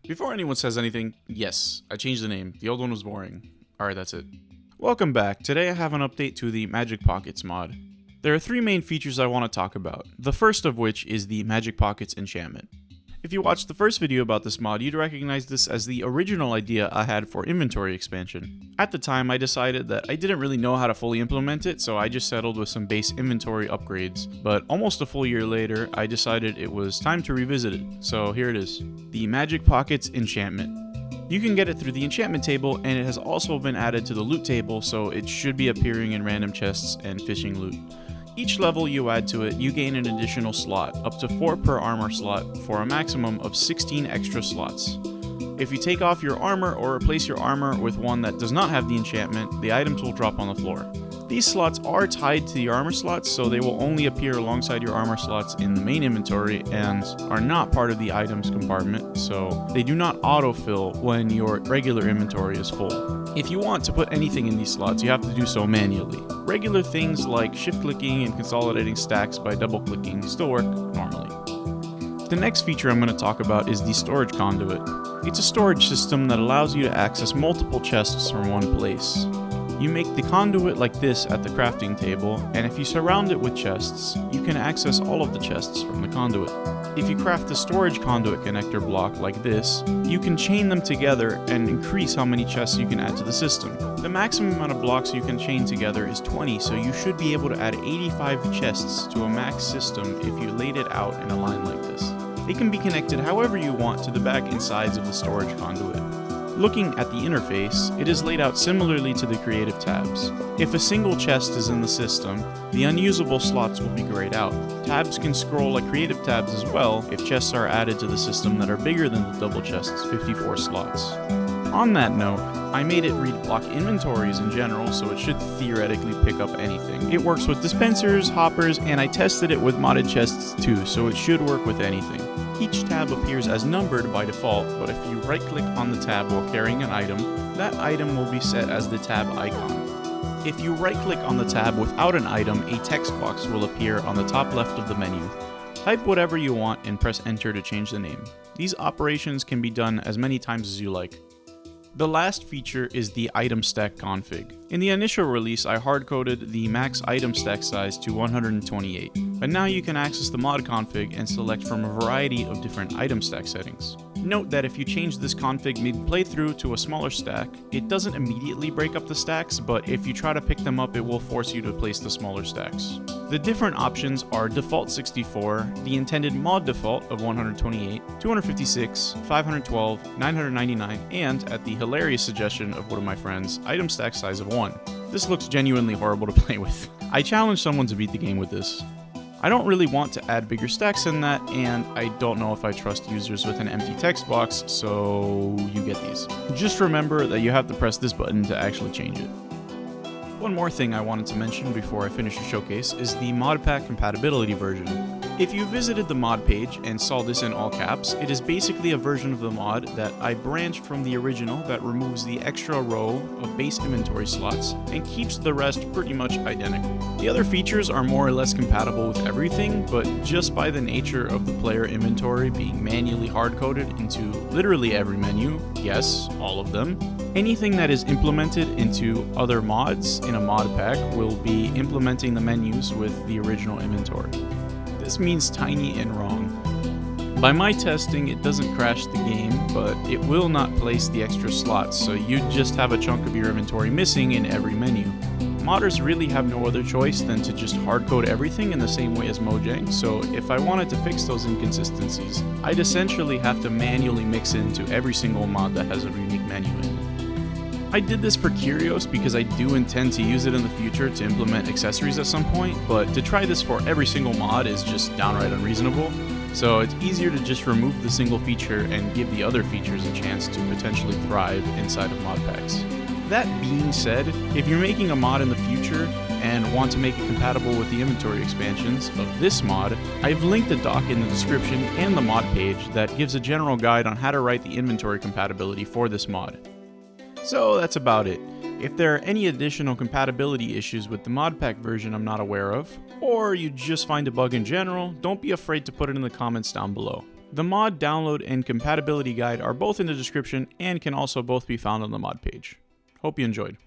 Before anyone says anything, yes, I changed the name. The old one was boring. Alright, that's it. Welcome back. Today I have an update to the Magic Pockets mod. There are three main features I want to talk about, the first of which is the Magic Pockets enchantment. If you watched the first video about this mod, you'd recognize this as the original idea I had for inventory expansion. At the time, I decided that I didn't really know how to fully implement it, so I just settled with some base inventory upgrades. But almost a full year later, I decided it was time to revisit it, so here it is. The Magic Pockets enchantment. You can get it through the enchantment table, and it has also been added to the loot table, so it should be appearing in random chests and fishing loot. Each level you add to it, you gain an additional slot, up to 4 per armor slot, for a maximum of 16 extra slots. If you take off your armor or replace your armor with one that does not have the enchantment, the items will drop on the floor. These slots are tied to the armor slots, so they will only appear alongside your armor slots in the main inventory and are not part of the items compartment, so they do not autofill when your regular inventory is full. If you want to put anything in these slots, you have to do so manually. Regular things like shift-clicking and consolidating stacks by double-clicking still work normally. The next feature I'm going to talk about is the storage conduit. It's a storage system that allows you to access multiple chests from one place. You make the conduit like this at the crafting table, and if you surround it with chests, you can access all of the chests from the conduit. If you craft the storage conduit connector block like this, you can chain them together and increase how many chests you can add to the system. The maximum amount of blocks you can chain together is 20, so you should be able to add 85 chests to a max system if you laid it out in a line like this. They can be connected however you want to the back and sides of the storage conduit. Looking at the interface, it is laid out similarly to the creative tabs. If a single chest is in the system, the unusable slots will be grayed out. Tabs can scroll like creative tabs as well if chests are added to the system that are bigger than the double chest's 54 slots. On that note, I made it read block inventories in general, so it should theoretically pick up anything. It works with dispensers, hoppers, and I tested it with modded chests too, so it should work with anything. Each tab appears as numbered by default, but if you right-click on the tab while carrying an item, that item will be set as the tab icon. If you right-click on the tab without an item, a text box will appear on the top left of the menu. Type whatever you want and press enter to change the name. These operations can be done as many times as you like. The last feature is the itemstack config. In the initial release, I hard-coded the max item stack size to 128, but now you can access the mod config and select from a variety of different item stack settings. Note that if you change this config mid-playthrough to a smaller stack, it doesn't immediately break up the stacks, but if you try to pick them up, it will force you to place the smaller stacks. The different options are default 64, the intended mod default of 128, 256, 512, 999, and, at the hilarious suggestion of one of my friends, item stack size of 1. This looks genuinely horrible to play with. I challenge someone to beat the game with this. I don't really want to add bigger stacks than that, and I don't know if I trust users with an empty text box, so you get these. Just remember that you have to press this button to actually change it. One more thing I wanted to mention before I finish the showcase is the modpack compatibility version. If you visited the mod page and saw this in all caps, it is basically a version of the mod that I branched from the original that removes the extra row of base inventory slots and keeps the rest pretty much identical. The other features are more or less compatible with everything, but just by the nature of the player inventory being manually hard-coded into literally every menu, yes, all of them, anything that is implemented into other mods in a mod pack will be implementing the menus with the original inventory. This means tiny and wrong. By my testing, it doesn't crash the game, but it will not place the extra slots, so you just have a chunk of your inventory missing in every menu. Modders really have no other choice than to just hardcode everything in the same way as Mojang, so if I wanted to fix those inconsistencies, I'd essentially have to manually mix into every single mod that has a unique menu in it. I did this for Curios because I do intend to use it in the future to implement accessories at some point, but to try this for every single mod is just downright unreasonable, so it's easier to just remove the single feature and give the other features a chance to potentially thrive inside of mod packs. That being said, if you're making a mod in the future and want to make it compatible with the inventory expansions of this mod, I've linked a doc in the description and the mod page that gives a general guide on how to write the inventory compatibility for this mod. So that's about it. If there are any additional compatibility issues with the modpack version I'm not aware of, or you just find a bug in general, don't be afraid to put it in the comments down below. The mod download and compatibility guide are both in the description and can also both be found on the mod page. Hope you enjoyed.